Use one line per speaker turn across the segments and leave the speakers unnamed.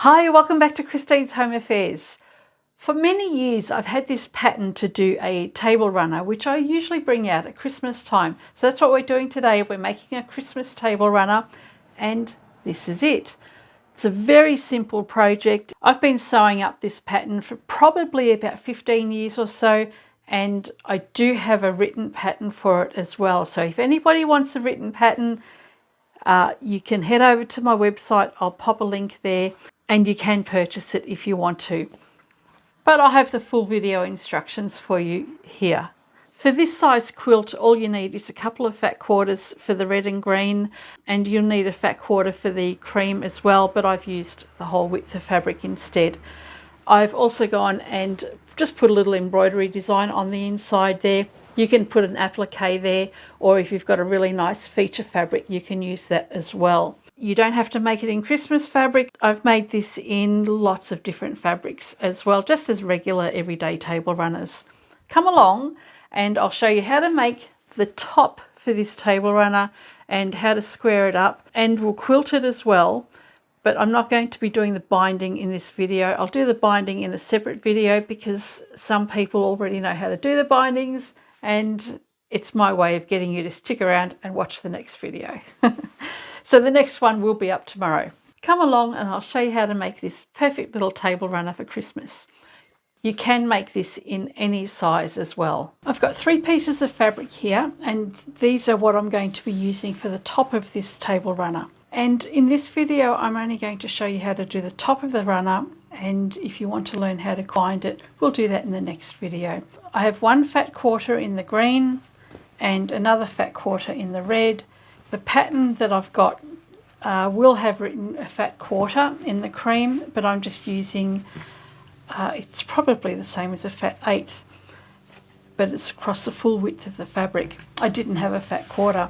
Hi, welcome back to Christine's Home Affairs. For many years I've had this pattern to do a table runner, which I usually bring out at Christmas time. So that's what we're doing today. We're making a Christmas table runner and this is it. It's a very simple project. I've been sewing up this pattern for probably about 15 years or so, and I do have a written pattern for it as well. So if anybody wants a written pattern, you can head over to my website. I'll pop a link there and you can purchase it if you want to. But I'll have the full video instructions for you here. For this size quilt, all you need is a couple of fat quarters for the red and green, and you'll need a fat quarter for the cream as well, but I've used the whole width of fabric instead. I've also gone and just put a little embroidery design on the inside there. You can put an applique there, or if you've got a really nice feature fabric, you can use that as well. You don't have to make it in Christmas fabric. I've made this in lots of different fabrics as well, just as regular everyday table runners. Come along and I'll show you how to make the top for this table runner and how to square it up, and we'll quilt it as well. But I'm not going to be doing the binding in this video. I'll do the binding in a separate video because some people already know how to do the bindings, and it's my way of getting you to stick around and watch the next video. So the next one will be up tomorrow. Come along and I'll show you how to make this perfect little table runner for Christmas. You can make this in any size as well. I've got 3 pieces of fabric here, and these are what I'm going to be using for the top of this table runner. And in this video, I'm only going to show you how to do the top of the runner, and if you want to learn how to bind it, we'll do that in the next video. I have 1 fat quarter in the green and another fat quarter in the red. The pattern that I've got will have written a fat quarter in the cream, but I'm just using, it's probably the same as a fat eighth, but it's across the full width of the fabric. I didn't have a fat quarter.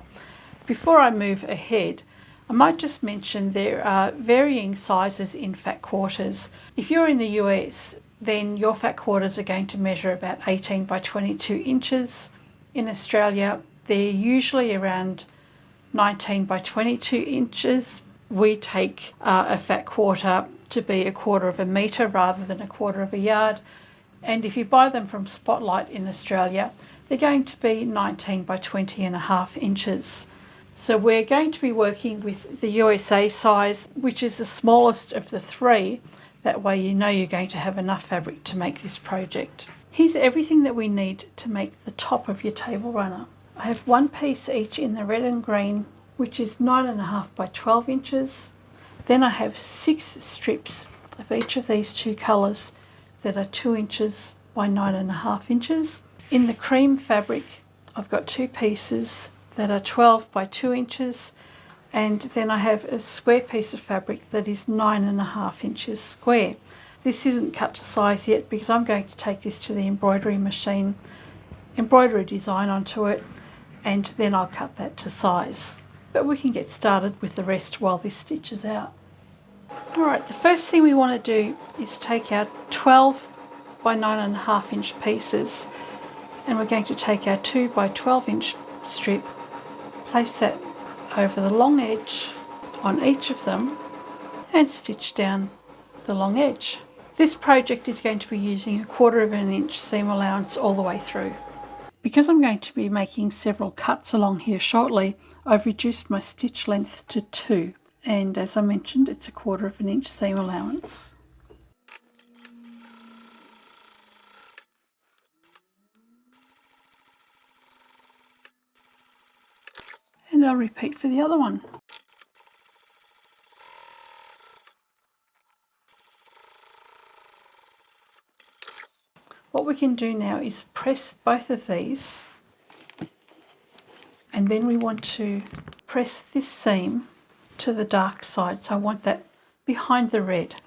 Before I move ahead, I might just mention there are varying sizes in fat quarters. If you're in the US, then your fat quarters are going to measure about 18 by 22 inches. In Australia, they're usually around 19 by 22 inches. We take a fat quarter to be 1/4 of a metre rather than 1/4 of a yard. And if you buy them from Spotlight in Australia, they're going to be 19 by 20.5 inches. So we're going to be working with the USA size, which is the smallest of the 3. That way you know you're going to have enough fabric to make this project. Here's everything that we need to make the top of your table runner. I have 1 piece each in the red and green, which is 9.5 by 12 inches. Then I have 6 strips of each of these 2 colours that are 2 inches by 9.5 inches. In the cream fabric, I've got 2 pieces that are 12 by 2 inches, and then I have a square piece of fabric that is 9.5 inches square. This isn't cut to size yet because I'm going to take this to the embroidery machine, embroider a design onto it, and then I'll cut that to size. But we can get started with the rest while this stitches out. Alright, the first thing we want to do is take our 12 by 9.5 inch pieces, and we're going to take our 2 by 12 inch strip, place that over the long edge on each of them, and stitch down the long edge. This project is going to be using 1/4 of an inch seam allowance all the way through. Because I'm going to be making several cuts along here shortly, I've reduced my stitch length to 2, and as I mentioned, it's 1/4 of an inch seam allowance. And I'll repeat for the other one. What we can do now is press both of these, and then we want to press this seam to the dark side. So I want that behind the red.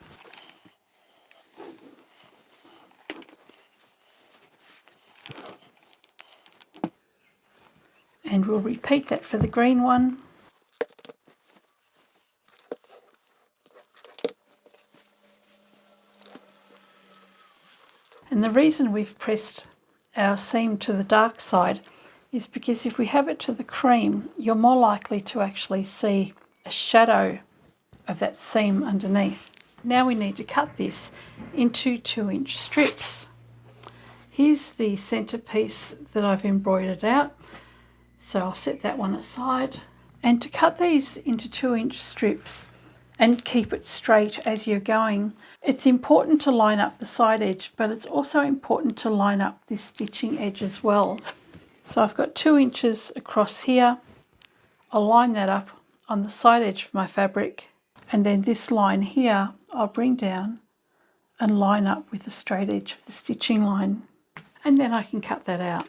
And we'll repeat that for the green one. And the reason we've pressed our seam to the dark side is because if we have it to the cream, you're more likely to actually see a shadow of that seam underneath. Now we need to cut this into 2-inch strips. Here's the centerpiece that I've embroidered out, so I'll set that one aside. And to cut these into 2-inch strips and keep it straight as you're going, it's important to line up the side edge, but it's also important to line up this stitching edge as well. So I've got 2 inches across here. I'll line that up on the side edge of my fabric, and then this line here I'll bring down and line up with the straight edge of the stitching line, and then I can cut that out.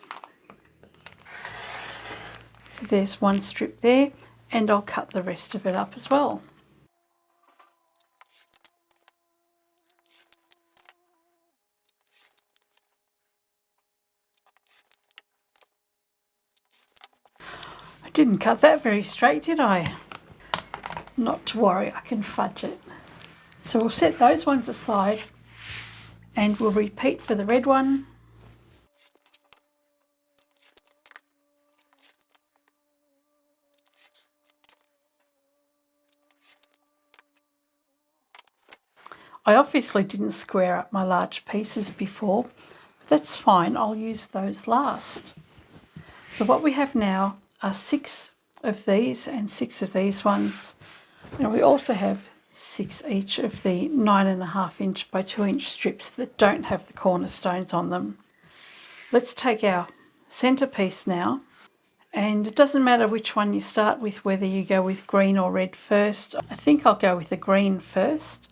So there's one strip there, and I'll cut the rest of it up as well. I didn't cut that very straight, did I? Not to worry, I can fudge it. So we'll set those ones aside and we'll repeat for the red one. I obviously didn't square up my large pieces before, but that's fine, I'll use those last. So what we have now are 6 of these and 6 of these ones. And we also have 6 each of the 9.5 inch by 2 inch strips that don't have the cornerstones on them. Let's take our centerpiece now, and it doesn't matter which one you start with, whether you go with green or red first. I think I'll go with the green first.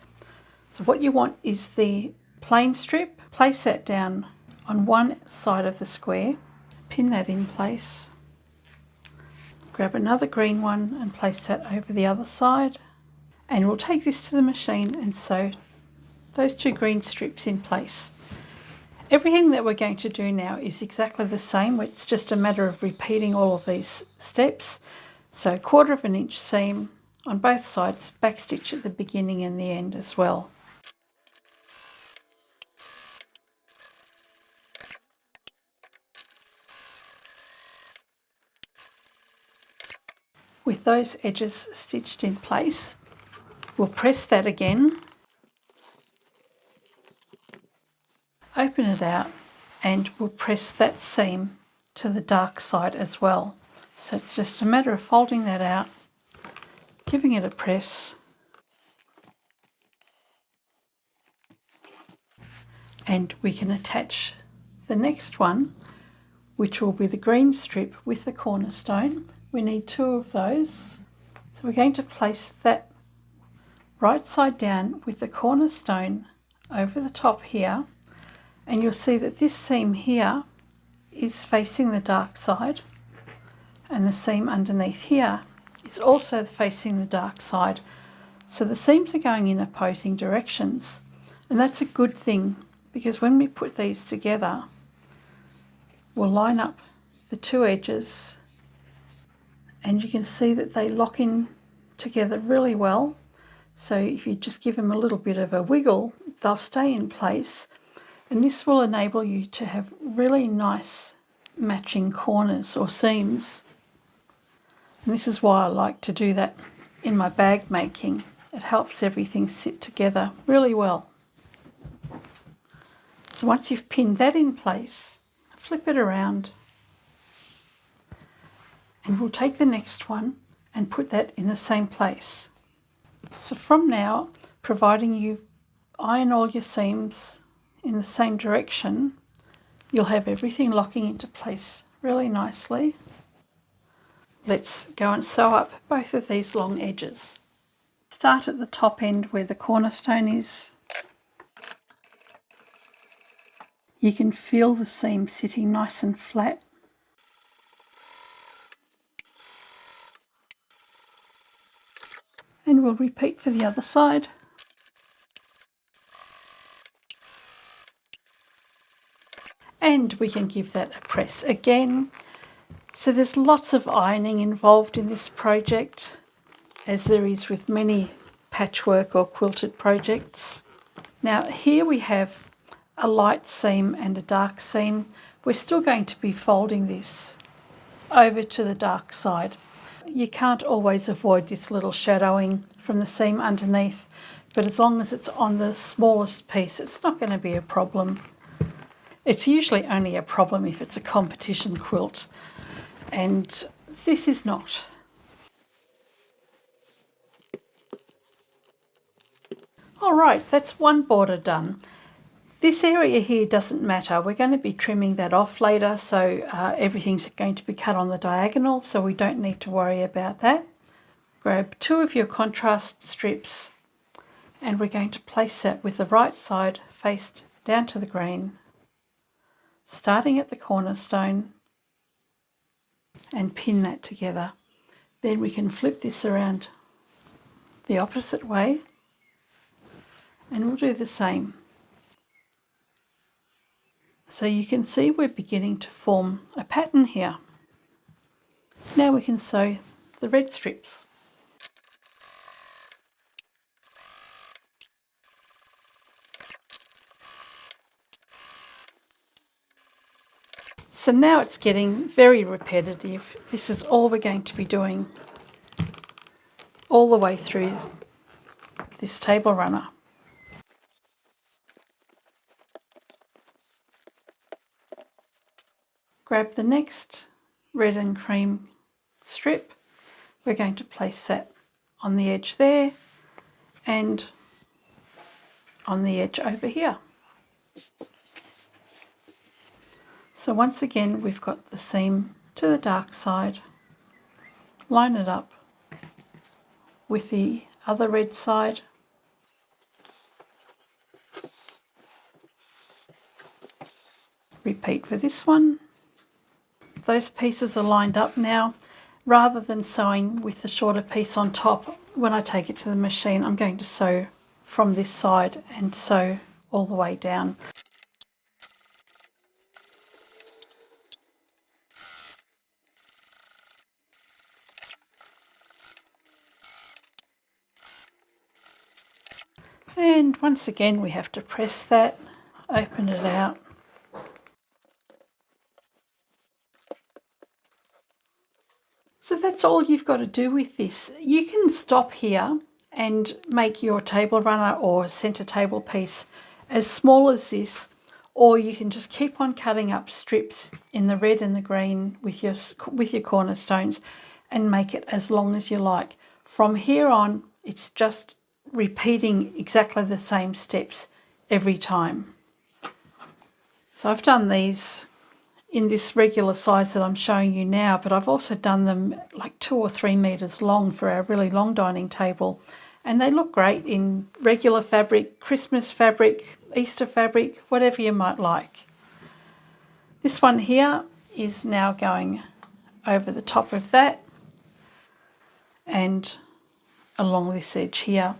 So what you want is the plain strip. Place that down on one side of the square, pin that in place. Grab another green one and place that over the other side, and we'll take this to the machine and sew those 2 green strips in place. Everything that we're going to do now is exactly the same. It's just a matter of repeating all of these steps. So 1/4 inch seam on both sides, backstitch at the beginning and the end as well. With those edges stitched in place, we'll press that again, open it out, and we'll press that seam to the dark side as well. So it's just a matter of folding that out, giving it a press, and we can attach the next one, which will be the green strip with the cornerstone. We need 2 of those. So we're going to place that right side down with the cornerstone over the top here, and you'll see that this seam here is facing the dark side, and the seam underneath here is also facing the dark side. So the seams are going in opposing directions, and that's a good thing, because when we put these together, we'll line up the 2 edges, and you can see that they lock in together really well. So if you just give them a little bit of a wiggle, they'll stay in place, and this will enable you to have really nice matching corners or seams. And this is why I like to do that in my bag making. It helps everything sit together really well. So once you've pinned that in place, flip it around, and we'll take the next one and put that in the same place. So from now, providing you iron all your seams in the same direction, you'll have everything locking into place really nicely. Let's go and sew up both of these long edges. Start at the top end where the cornerstone is. You can feel the seam sitting nice and flat. And we'll repeat for the other side. And we can give that a press again. So there's lots of ironing involved in this project, as there is with many patchwork or quilted projects. Now here we have a light seam and a dark seam. We're still going to be folding this over to the dark side. You can't always avoid this little shadowing from the seam underneath, but as long as it's on the smallest piece, it's not going to be a problem. It's usually only a problem if it's a competition quilt, and this is not. All right, that's one border done. This area here doesn't matter. We're going to be trimming that off later, so everything's going to be cut on the diagonal, so we don't need to worry about that. Grab 2 of your contrast strips, and we're going to place that with the right side faced down to the green, starting at the cornerstone, and pin that together. Then we can flip this around the opposite way, and we'll do the same. So you can see we're beginning to form a pattern here. Now we can sew the red strips. So now it's getting very repetitive. This is all we're going to be doing all the way through this table runner. Grab the next red and cream strip. We're going to place that on the edge there and on the edge over here. So once again, we've got the seam to the dark side. Line it up with the other red side. Repeat for this one. Those pieces are lined up now. Rather than sewing with the shorter piece on top, when I take it to the machine, I'm going to sew from this side and sew all the way down. And once again, we have to press that, open it out. So that's all you've got to do with this. You can stop here and make your table runner or centre table piece as small as this, or you can just keep on cutting up strips in the red and the green with your cornerstones and make it as long as you like. From here on, it's just repeating exactly the same steps every time. So I've done these in this regular size that I'm showing you now, but I've also done them like 2 or 3 meters long for our really long dining table, and they look great in regular fabric, Christmas fabric, Easter fabric, whatever you might like. This one here is now going over the top of that and along this edge here.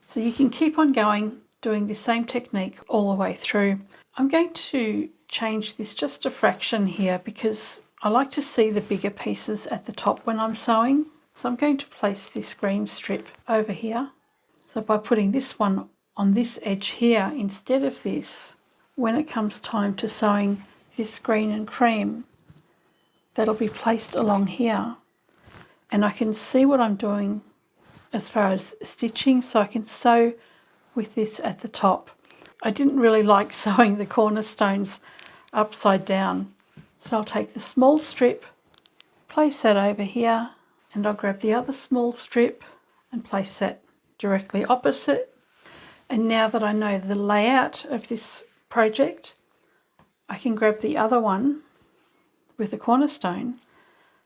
So you can keep on going, doing the same technique all the way through. I'm going to change this just a fraction here because I like to see the bigger pieces at the top when I'm sewing. So I'm going to place this green strip over here. So by putting this one on this edge here instead of this, when it comes time to sewing this green and cream, that'll be placed along here. And I can see what I'm doing as far as stitching, so I can sew with this at the top. I didn't really like sewing the cornerstones upside down, so I'll take the small strip, place that over here, and I'll grab the other small strip and place that directly opposite. And now that I know the layout of this project, I can grab the other one with the cornerstone.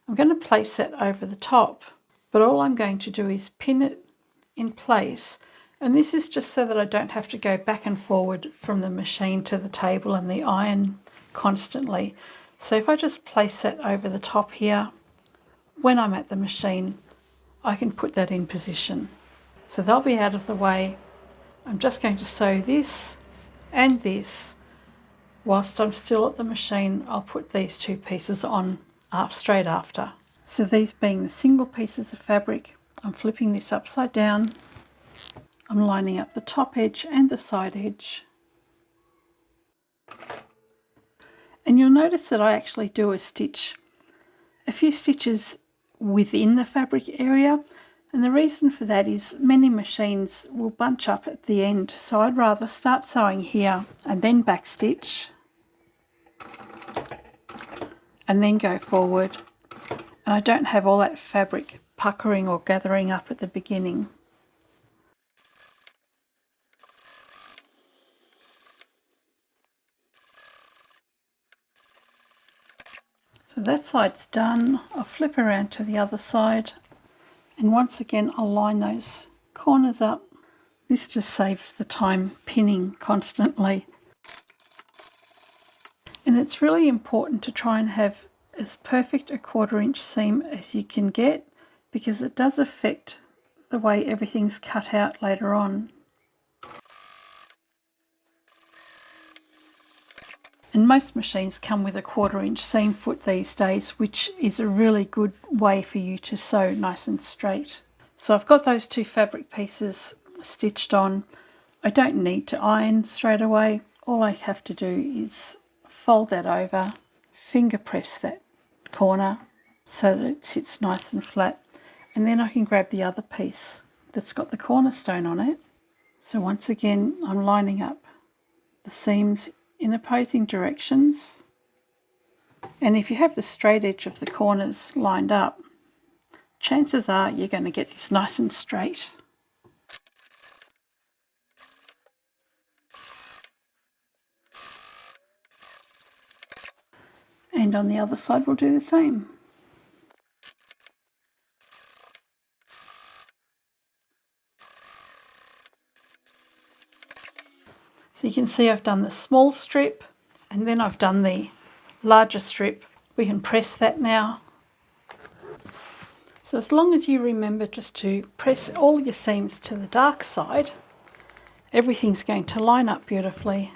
I'm going to place that over the top, but all I'm going to do is pin it in place. And this is just so that I don't have to go back and forward from the machine to the table and the iron constantly. So if I just place that over the top here, when I'm at the machine, I can put that in position. So they'll be out of the way. I'm just going to sew this and this. Whilst I'm still at the machine, I'll put these 2 pieces on straight after. So these being the single pieces of fabric, I'm flipping this upside down. I'm lining up the top edge and the side edge. And you'll notice that I actually do a few stitches within the fabric area, And the reason for that is many machines will bunch up at the end, so I'd rather start sewing here and then backstitch and then go forward, and I don't have all that fabric puckering or gathering up at the beginning. So that side's done. I'll flip around to the other side, and once again I'll line those corners up. This just saves the time pinning constantly. And it's really important to try and have as perfect a 1/4 inch seam as you can get, because it does affect the way everything's cut out later on. And most machines come with a 1/4 inch seam foot these days, which is a really good way for you to sew nice and straight. So I've got those 2 fabric pieces stitched on. I don't need to iron straight away. All I have to do is fold that over, finger press that corner so that it sits nice and flat, and then I can grab the other piece that's got the cornerstone on it. So once again I'm lining up the seams in opposing directions, and if you have the straight edge of the corners lined up, chances are you're going to get this nice and straight. And on the other side we'll do the same. So you can see I've done the small strip and then I've done the larger strip. We can press that now. So as long as you remember just to press all your seams to the dark side, everything's going to line up beautifully.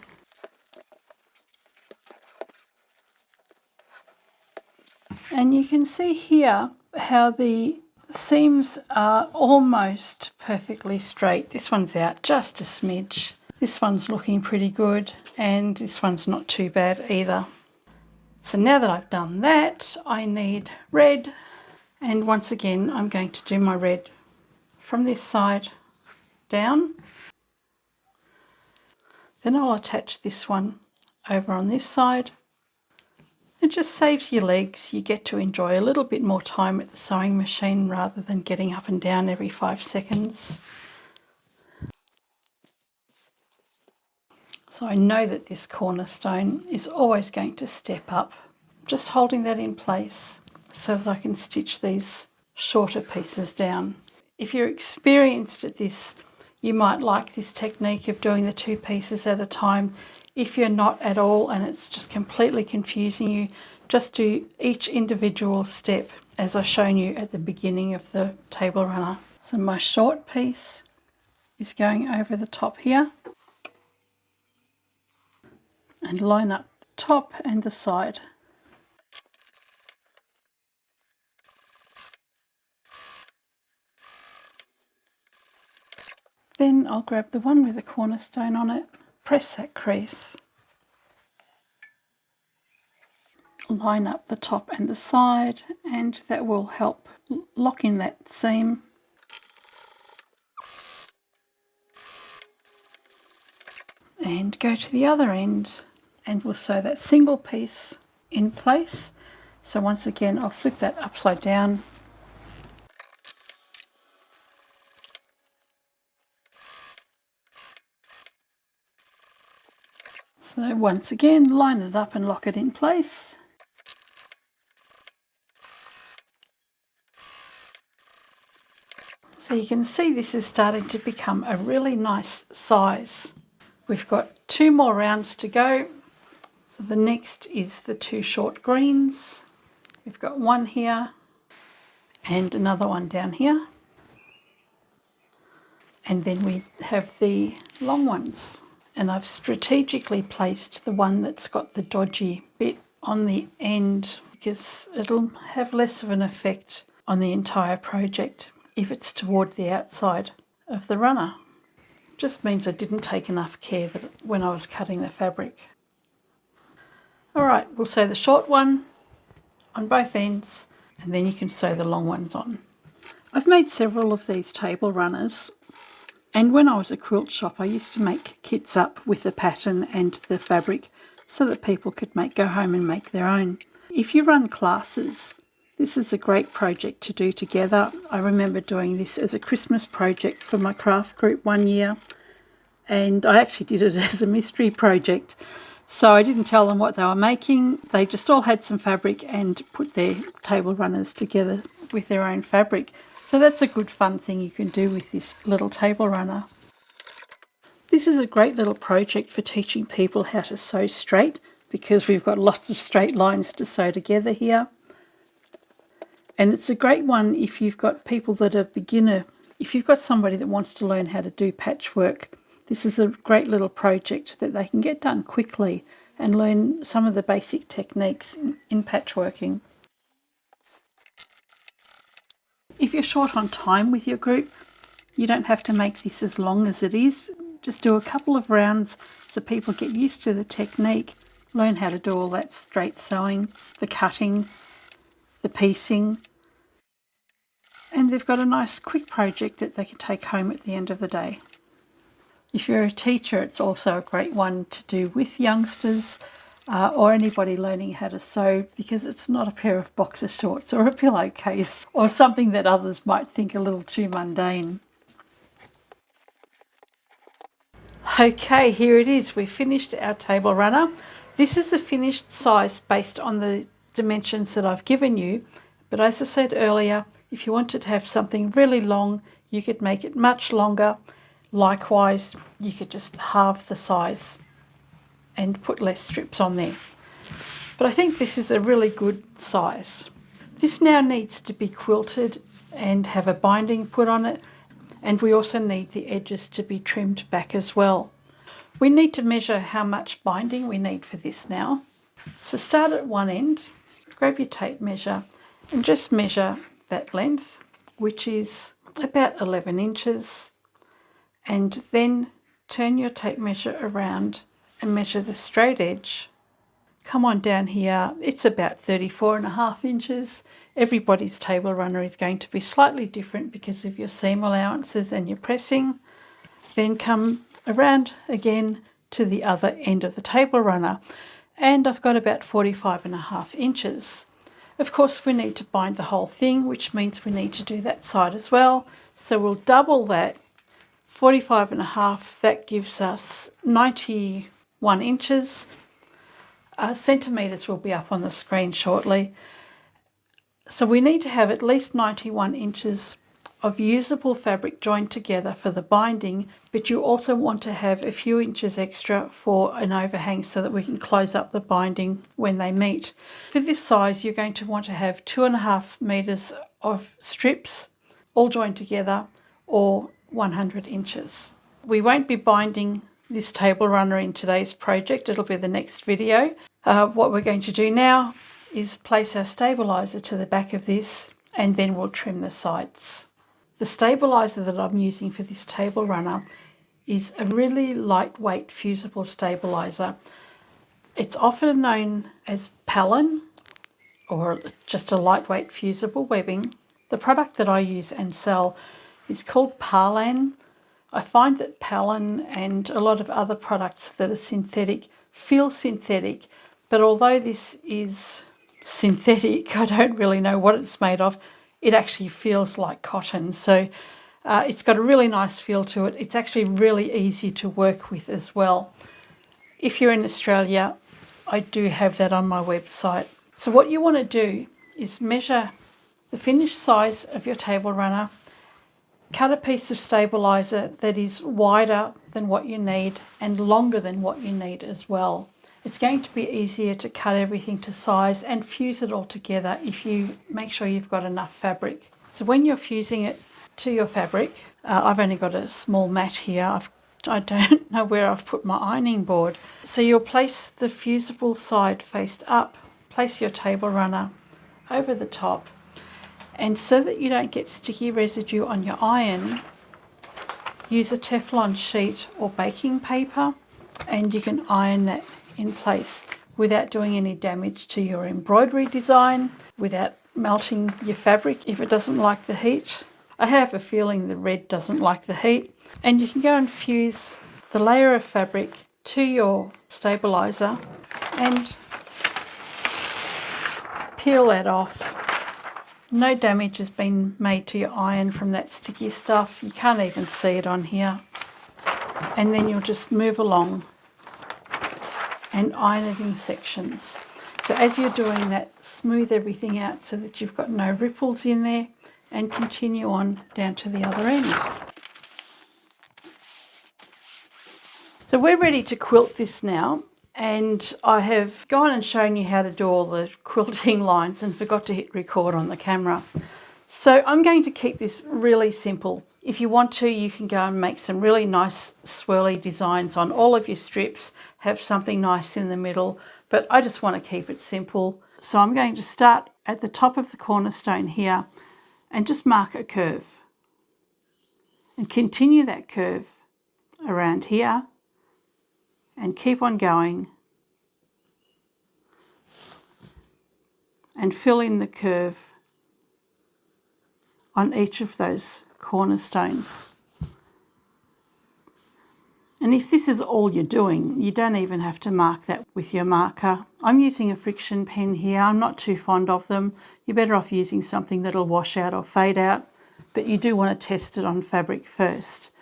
And you can see here how the seams are almost perfectly straight. This one's out just a smidge. This one's looking pretty good, and this one's not too bad either. So now that I've done that, I need red, and once again I'm going to do my red from this side down. Then I'll attach this one over on this side. It just saves your legs. You get to enjoy a little bit more time at the sewing machine rather than getting up and down every 5 seconds. So I know that this cornerstone is always going to step up. Just holding that in place so that I can stitch these shorter pieces down. If you're experienced at this, you might like this technique of doing the 2 pieces at a time. If you're not at all and it's just completely confusing you, just do each individual step as I've shown you at the beginning of the table runner. So my short piece is going over the top here, and line up the top and the side. Then I'll grab the one with the cornerstone on it, press that crease, line up the top and the side, and that will help lock in that seam. And go to the other end and we'll sew that single piece in place. So once again I'll flip that upside down, so once again line it up and lock it in place. So you can see this is starting to become a really nice size. We've got 2 more rounds to go. So the next is the 2 short greens. We've got one here and another one down here. And then we have the long ones. And I've strategically placed the one that's got the dodgy bit on the end because it'll have less of an effect on the entire project if it's toward the outside of the runner. Just means I didn't take enough care when I was cutting the fabric. Alright, we'll sew the short one on both ends and then you can sew the long ones on. I've made several of these table runners, and when I was a quilt shop I used to make kits up with the pattern and the fabric so that people could go home and make their own. If you run classes, this is a great project to do together. I remember doing this as a Christmas project for my craft group one year, and I actually did it as a mystery project. So I didn't tell them what they were making. They just all had some fabric and put their table runners together with their own fabric. So that's a good fun thing you can do with this little table runner. This is a great little project for teaching people how to sew straight, because we've got lots of straight lines to sew together here. And it's a great one if you've got people that are beginner. If you've got somebody that wants to learn how to do patchwork, this is a great little project that they can get done quickly and learn some of the basic techniques in patchworking. If you're short on time with your group, you don't have to make this as long as it is. Just do a couple of rounds so people get used to the technique, learn how to do all that straight sewing, the cutting, the piecing, and they've got a nice quick project that they can take home at the end of the day. If you're a teacher, it's also a great one to do with youngsters or anybody learning how to sew, because it's not a pair of boxer shorts or a pillowcase or something that others might think a little too mundane. Okay, here it is. We finished our table runner. This is the finished size based on the dimensions that I've given you. But as I said earlier, if you wanted to have something really long, you could make it much longer. Likewise, you could just halve the size and put less strips on there. But I think this is a really good size. This now needs to be quilted and have a binding put on it. And we also need the edges to be trimmed back as well. We need to measure how much binding we need for this now. So start at one end, grab your tape measure and just measure that length, which is about 11 inches. And then turn your tape measure around and measure the straight edge. Come on down here, it's about 34.5 inches. Everybody's table runner is going to be slightly different because of your seam allowances and your pressing. Then come around again to the other end of the table runner, and I've got about 45.5 inches. Of course, we need to bind the whole thing, which means we need to do that side as well. So we'll double that. 45.5, that gives us 91 inches. Centimetres will be up on the screen shortly. So we need to have at least 91 inches of usable fabric joined together for the binding, but you also want to have a few inches extra for an overhang so that we can close up the binding when they meet. For this size, you're going to want to have 2.5 metres of strips all joined together, or 100 inches. We won't be binding this table runner in today's project. It'll be the next video. What we're going to do now is place our stabilizer to the back of this, and then we'll trim the sides. The stabilizer that I'm using for this table runner is a really lightweight fusible stabilizer. It's often known as Parlan, or just a lightweight fusible webbing. The product that I use and sell is called Parlan. I find that Parlan and a lot of other products that are synthetic feel synthetic, but although this is synthetic, I don't really know what it's made of. It actually feels like cotton, so it's got a really nice feel to it. It's actually really easy to work with as well. If you're in Australia, I do have that on my website. So what you want to do is measure the finished size of your table runner, cut a piece of stabilizer that is wider than what you need and longer than what you need as well. It's going to be easier to cut everything to size and fuse it all together if you make sure you've got enough fabric. So when you're fusing it to your fabric, I've only got a small mat here. I don't know where I've put my ironing board. So you'll place the fusible side faced up, place your table runner over the top, and so that you don't get sticky residue on your iron, use a Teflon sheet or baking paper, and you can iron that in place without doing any damage to your embroidery design, without melting your fabric if it doesn't like the heat. I have a feeling the red doesn't like the heat. And you can go and fuse the layer of fabric to your stabilizer and peel that off. No damage has been made to your iron from that sticky stuff. You can't even see it on here. And then you'll just move along and iron it in sections. So as you're doing that, smooth everything out so that you've got no ripples in there, and continue on down to the other end. So we're ready to quilt this now, and I have gone and shown you how to do all the quilting lines and forgot to hit record on the camera. So I'm going to keep this really simple. If you want to, you can go and make some really nice swirly designs on all of your strips, have something nice in the middle, but I just want to keep it simple. So I'm going to start at the top of the cornerstone here and just mark a curve and continue that curve around here and keep on going and fill in the curve on each of those cornerstones. And if this is all you're doing, you don't even have to mark that with your marker. I'm using a friction pen here. I'm not too fond of them. You're better off using something that'll wash out or fade out, but you do want to test it on fabric first.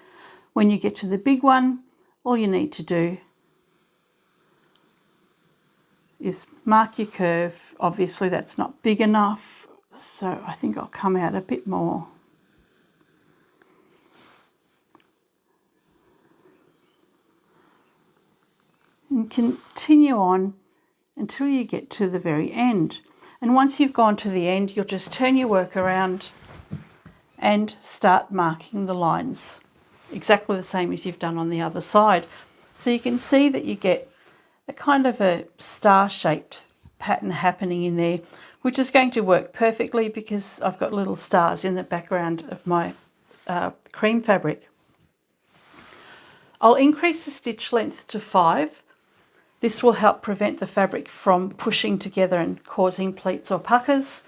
When you get to the big one, all you need to do is mark your curve. Obviously that's not big enough, so I think I'll come out a bit more. And continue on until you get to the very end. And once you've gone to the end, you'll just turn your work around and start marking the lines exactly the same as you've done on the other side. So you can see that you get a kind of a star-shaped pattern happening in there, which is going to work perfectly because I've got little stars in the background of my cream fabric. I'll increase the stitch length to 5. This will help prevent the fabric from pushing together and causing pleats or puckers.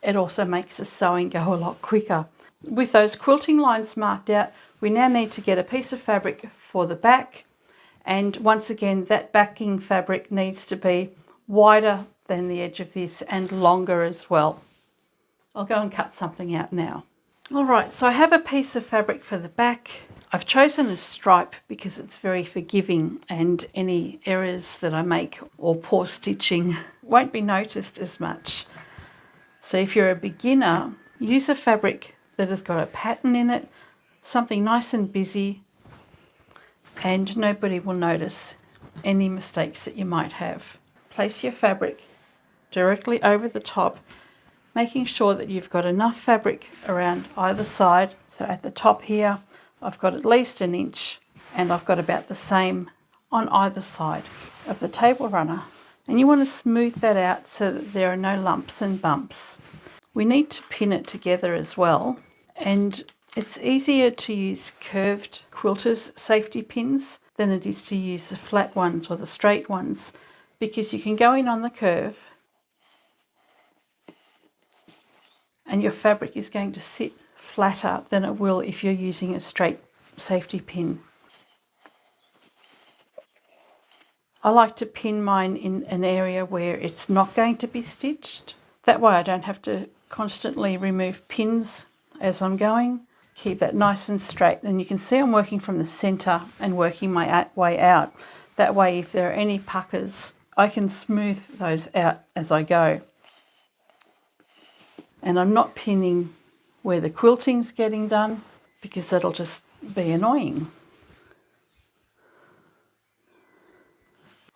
It also makes the sewing go a lot quicker. With those quilting lines marked out, we now need to get a piece of fabric for the back. And once again, that backing fabric needs to be wider than the edge of this and longer as well. I'll go and cut something out now. All right, so I have a piece of fabric for the back. I've chosen a stripe because it's very forgiving and any errors that I make or poor stitching won't be noticed as much. So if you're a beginner, use a fabric that has got a pattern in it, something nice and busy, and nobody will notice any mistakes that you might have. Place your fabric directly over the top, making sure that you've got enough fabric around either side. So at the top here, I've got at least 1 inch, and I've got about the same on either side of the table runner. And you want to smooth that out so that there are no lumps and bumps. We need to pin it together as well, and it's easier to use curved quilters safety pins than it is to use the flat ones or the straight ones, because you can go in on the curve and your fabric is going to sit flatter than it will if you're using a straight safety pin. I like to pin mine in an area where it's not going to be stitched. That way I don't have to constantly remove pins as I'm going. Keep that nice and straight, and you can see I'm working from the centre and working my way out. That way if there are any puckers, I can smooth those out as I go. And I'm not pinning where the quilting's getting done because that'll just be annoying.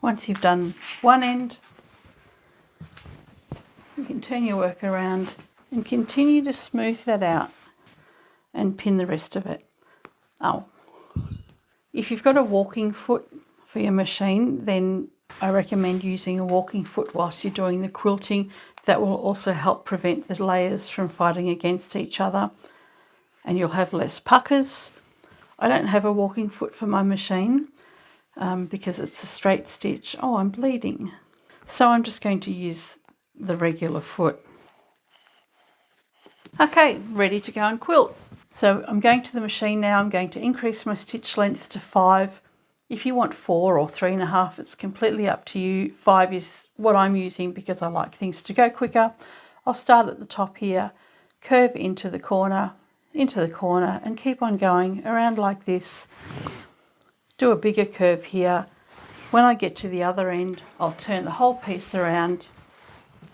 Once you've done one end, you can turn your work around and continue to smooth that out and pin the rest of it. Oh, if you've got a walking foot for your machine, then I recommend using a walking foot whilst you're doing the quilting. That will also help prevent the layers from fighting against each other, and you'll have less puckers. I don't have a walking foot for my machine because it's a straight stitch. Oh, I'm bleeding. So I'm just going to use the regular foot. Okay, ready to go and quilt. So I'm going to the machine now. I'm going to increase my stitch length to 5. If you want 4 or 3.5, it's completely up to you. 5 is what I'm using because I like things to go quicker. I'll start at the top here, curve into the corner, and keep on going around like this. Do a bigger curve here. When I get to the other end, I'll turn the whole piece around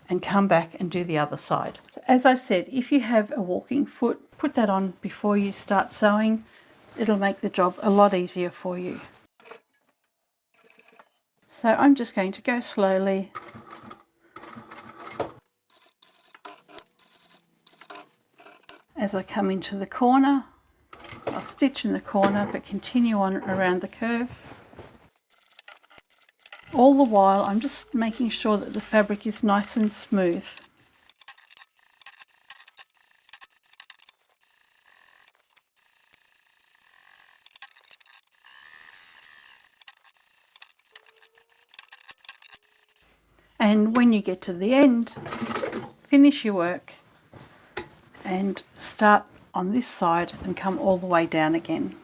and come back and do the other side. So as I said, if you have a walking foot, put that on before you start sewing. It'll make the job a lot easier for you. So I'm just going to go slowly. As I come into the corner, I'll stitch in the corner but continue on around the curve. All the while I'm just making sure that the fabric is nice and smooth. And when you get to the end, finish your work and start on this side and come all the way down again.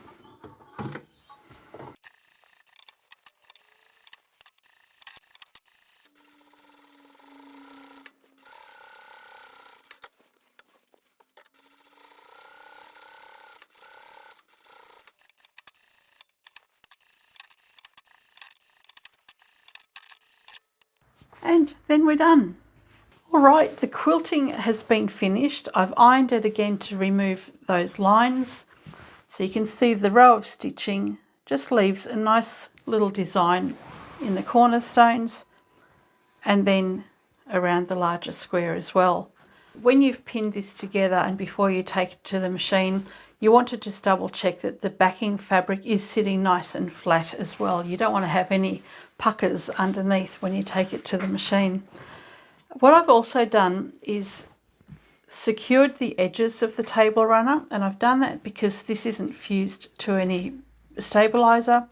And then we're done. Alright, the quilting has been finished. I've ironed it again to remove those lines. So you can see the row of stitching just leaves a nice little design in the cornerstones and then around the larger square as well. When you've pinned this together and before you take it to the machine, you want to just double check that the backing fabric is sitting nice and flat as well. You don't want to have any puckers underneath when you take it to the machine. What I've also done is secured the edges of the table runner, and I've done that because this isn't fused to any stabilizer,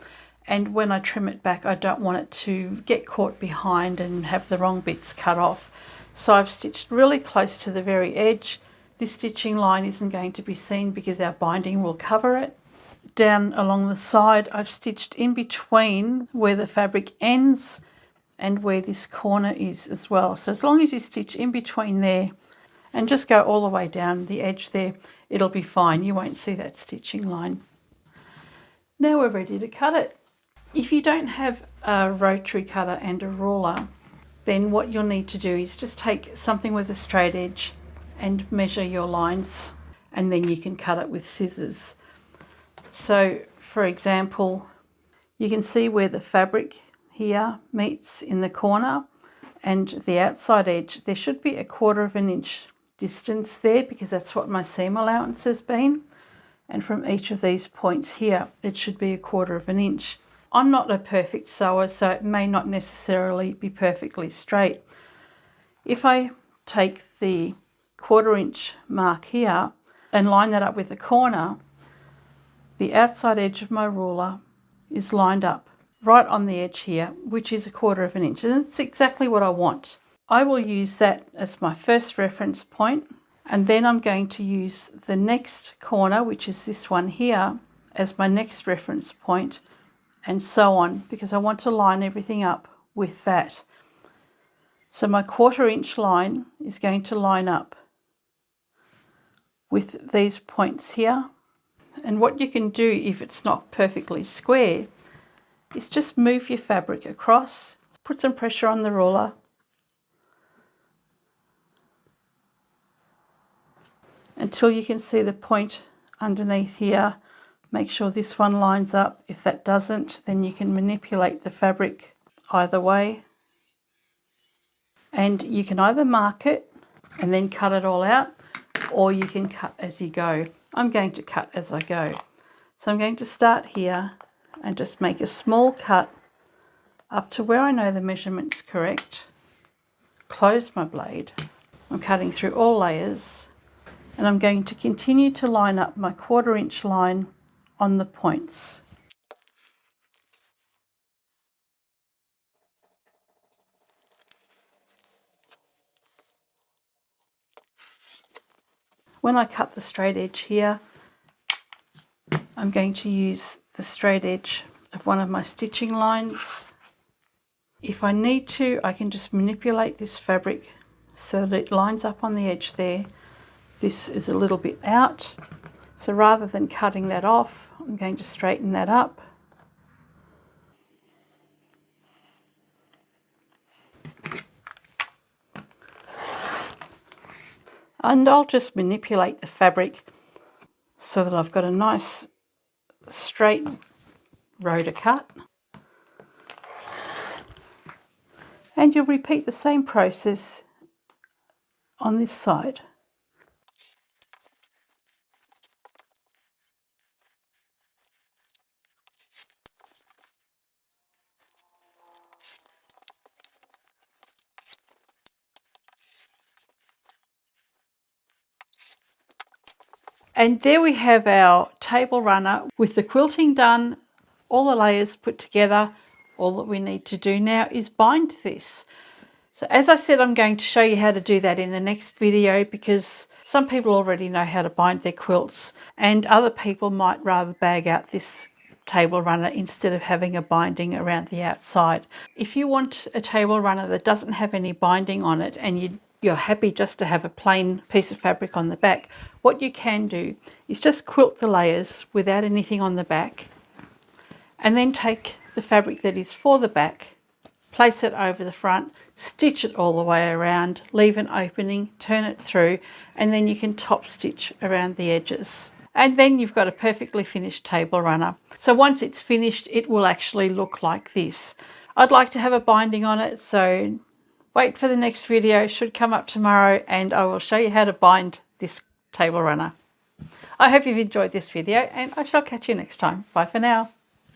and when I trim it back I don't want it to get caught behind and have the wrong bits cut off. So I've stitched really close to the very edge. This stitching line isn't going to be seen because our binding will cover it. Down along the side I've stitched in between where the fabric ends and where this corner is as well. So as long as you stitch in between there and just go all the way down the edge there, it'll be fine. You won't see that stitching line. Now we're ready to cut it. If you don't have a rotary cutter and a ruler, then what you'll need to do is just take something with a straight edge and measure your lines, and then you can cut it with scissors. So for example, you can see where the fabric here meets in the corner and the outside edge. There should be 1/4 inch distance there because that's what my seam allowance has been, and from each of these points here it should be 1/4 inch. I'm not a perfect sewer, so it may not necessarily be perfectly straight. If I take the 1/4 inch mark here and line that up with the corner, the outside edge of my ruler is lined up right on the edge here, which is 1/4 inch, and it's exactly what I want. I will use that as my first reference point, and then I'm going to use the next corner, which is this one here, as my next reference point, and so on, because I want to line everything up with that. So my 1/4 inch line is going to line up with these points here. And what you can do if it's not perfectly square is just move your fabric across, put some pressure on the ruler, until you can see the point underneath here. Make sure this one lines up. If that doesn't, then you can manipulate the fabric either way. And you can either mark it and then cut it all out, or you can cut as you go. I'm going to cut as I go. So I'm going to start here and just make a small cut up to where I know the measurement's correct. Close my blade. I'm cutting through all layers, and I'm going to continue to line up my 1/4 inch line on the points. When I cut the straight edge here, I'm going to use the straight edge of one of my stitching lines. If I need to, I can just manipulate this fabric so that it lines up on the edge there. This is a little bit out, so rather than cutting that off, I'm going to straighten that up. And I'll just manipulate the fabric so that I've got a nice straight row to cut. And you'll repeat the same process on this side. And there we have our table runner with the quilting done, all the layers put together. All that we need to do now is bind this. So as I said, I'm going to show you how to do that in the next video, because some people already know how to bind their quilts and other people might rather bag out this table runner instead of having a binding around the outside. If you want a table runner that doesn't have any binding on it and you're happy just to have a plain piece of fabric on the back, what you can do is just quilt the layers without anything on the back, and then take the fabric that is for the back, place it over the front, stitch it all the way around, leave an opening, turn it through, and then you can top stitch around the edges. And then you've got a perfectly finished table runner. So once it's finished, it will actually look like this. I'd like to have a binding on it, so wait for the next video. It should come up tomorrow and I will show you how to bind this table runner. I hope you've enjoyed this video and I shall catch you next time. Bye for now.